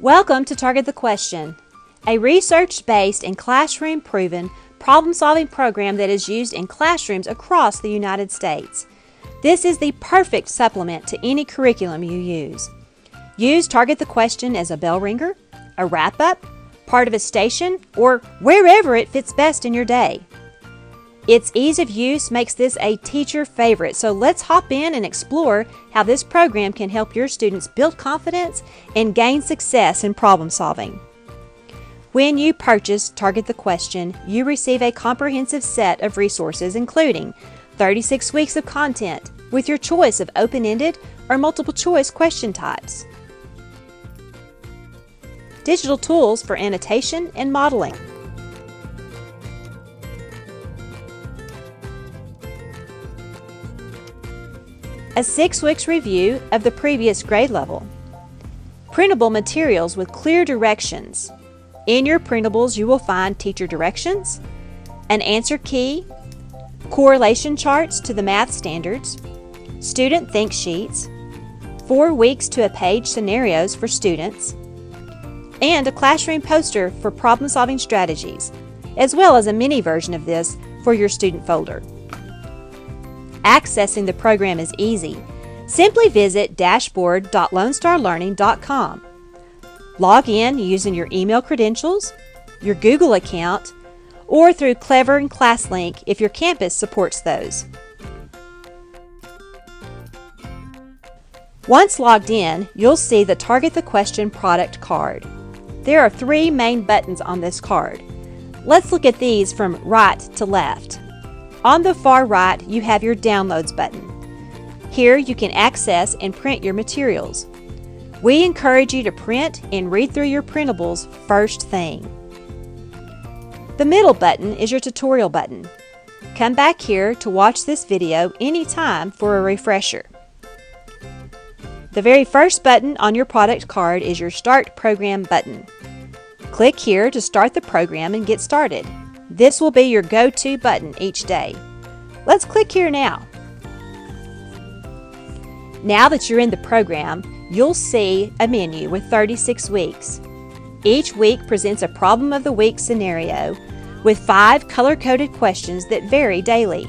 Welcome to Target the Question, a research-based and classroom-proven problem-solving program that is used in classrooms across the United States. This is the perfect supplement to any curriculum you use. Use Target the Question as a bell ringer, a wrap-up, part of a station, or wherever it fits best in your day. Its ease of use makes this a teacher favorite, so let's hop in and explore how this program can help your students build confidence and gain success in problem solving. When you purchase Target the Question, you receive a comprehensive set of resources including 36 weeks of content with your choice of open-ended or multiple choice question types, digital tools for annotation and modeling, a 6 weeks review of the previous grade level, printable materials with clear directions. In your printables, you will find teacher directions, an answer key, correlation charts to the math standards, student think sheets, 4 weeks to a page scenarios for students, and a classroom poster for problem-solving strategies, as well as a mini version of this for your student folder. Accessing the program is easy. Simply visit dashboard.lonestarlearning.com. Log in using your email credentials, your Google account, or through Clever and ClassLink if your campus supports those. Once logged in, you'll see the Target the Question product card. There are 3 main buttons on this card. Let's look at these from right to left. On the far right, you have your Downloads button. Here you can access and print your materials. We encourage you to print and read through your printables first thing. The middle button is your tutorial button. Come back here to watch this video anytime for a refresher. The very first button on your product card is your Start Program button. Click here to start the program and get started. This will be your go-to button each day. Let's click here now. Now that you're in the program, you'll see a menu with 36 weeks. Each week presents a problem of the week scenario with 5 color-coded questions that vary daily.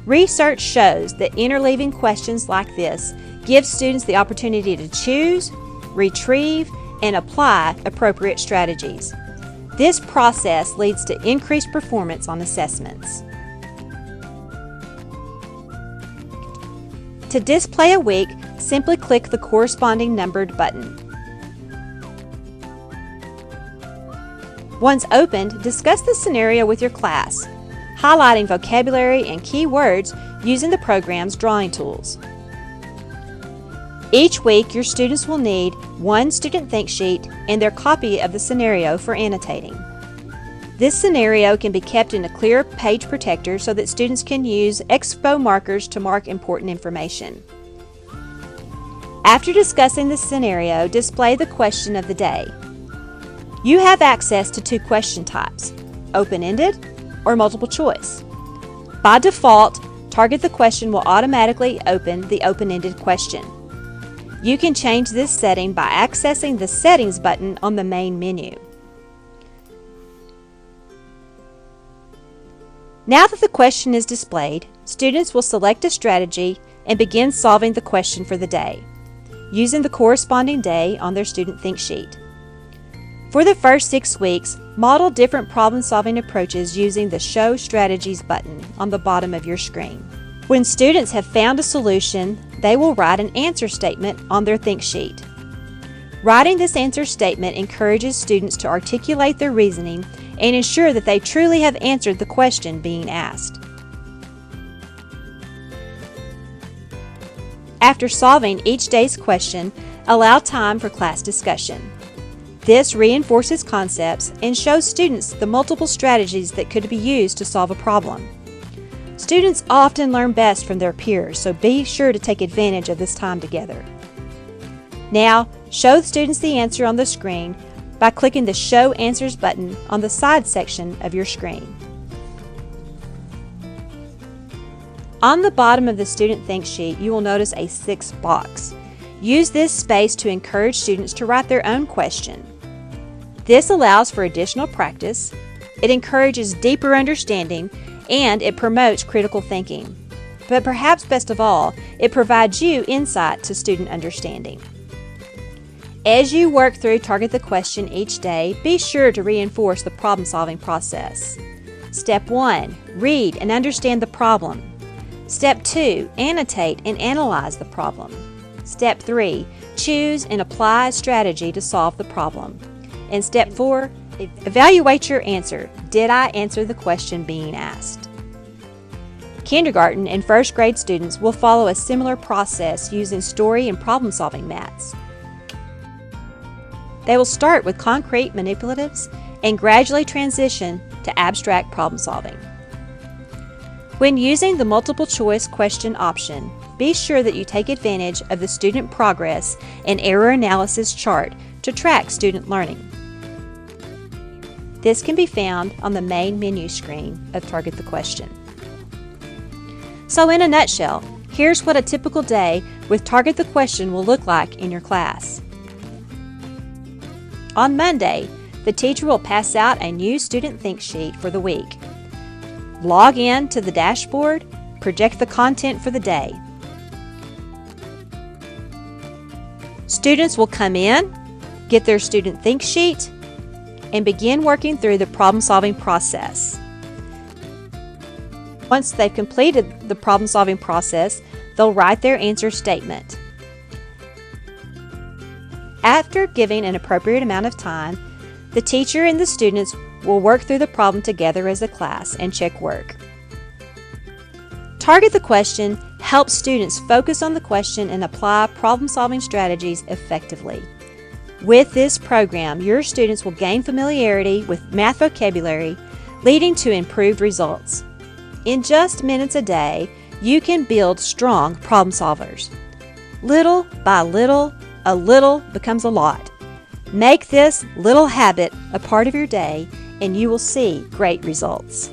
Research shows that interleaving questions like this give students the opportunity to choose, retrieve, and apply appropriate strategies. This process leads to increased performance on assessments. To display a week, simply click the corresponding numbered button. Once opened, discuss the scenario with your class, highlighting vocabulary and key words using the program's drawing tools. Each week, your students will need one student think sheet and their copy of the scenario for annotating. This scenario can be kept in a clear page protector so that students can use expo markers to mark important information. After discussing the scenario, display the question of the day. You have access to 2 question types, open-ended or multiple choice. By default, Target the Question will automatically open the open-ended question. You can change this setting by accessing the Settings button on the main menu. Now that the question is displayed, students will select a strategy and begin solving the question for the day, using the corresponding day on their student think sheet. For the first 6 weeks, model different problem-solving approaches using the Show Strategies button on the bottom of your screen. When students have found a solution, they will write an answer statement on their think sheet. Writing this answer statement encourages students to articulate their reasoning and ensure that they truly have answered the question being asked. After solving each day's question, allow time for class discussion. This reinforces concepts and shows students the multiple strategies that could be used to solve a problem. Students often learn best from their peers, so be sure to take advantage of this time together. Now, show the students the answer on the screen by clicking the Show Answers button on the side section of your screen. On the bottom of the student think sheet, you will notice a 6 box. Use this space to encourage students to write their own question. This allows for additional practice, it encourages deeper understanding, and it promotes critical thinking. But perhaps best of all, it provides you insight to student understanding. As you work through Target the Question each day, be sure to reinforce the problem-solving process. Step 1. Read and understand the problem. Step 2. Annotate and analyze the problem. Step 3. Choose and apply a strategy to solve the problem. And Step 4. Evaluate your answer. Did I answer the question being asked? Kindergarten and first grade students will follow a similar process using story and problem-solving mats. They will start with concrete manipulatives and gradually transition to abstract problem solving. When using the multiple choice question option, be sure that you take advantage of the student progress and error analysis chart to track student learning. This can be found on the main menu screen of Target the Question. So in a nutshell, here's what a typical day with Target the Question will look like in your class. On Monday, the teacher will pass out a new student think sheet for the week. Log in to the dashboard, project the content for the day. Students will come in, get their student think sheet, and begin working through the problem-solving process. Once they've completed the problem-solving process, they'll write their answer statement. After giving an appropriate amount of time, the teacher and the students will work through the problem together as a class and check work. Target the Question helps students focus on the question and apply problem-solving strategies effectively. With this program, your students will gain familiarity with math vocabulary, leading to improved results. In just minutes a day, you can build strong problem solvers. Little by little, a little becomes a lot. Make this little habit a part of your day, and you will see great results.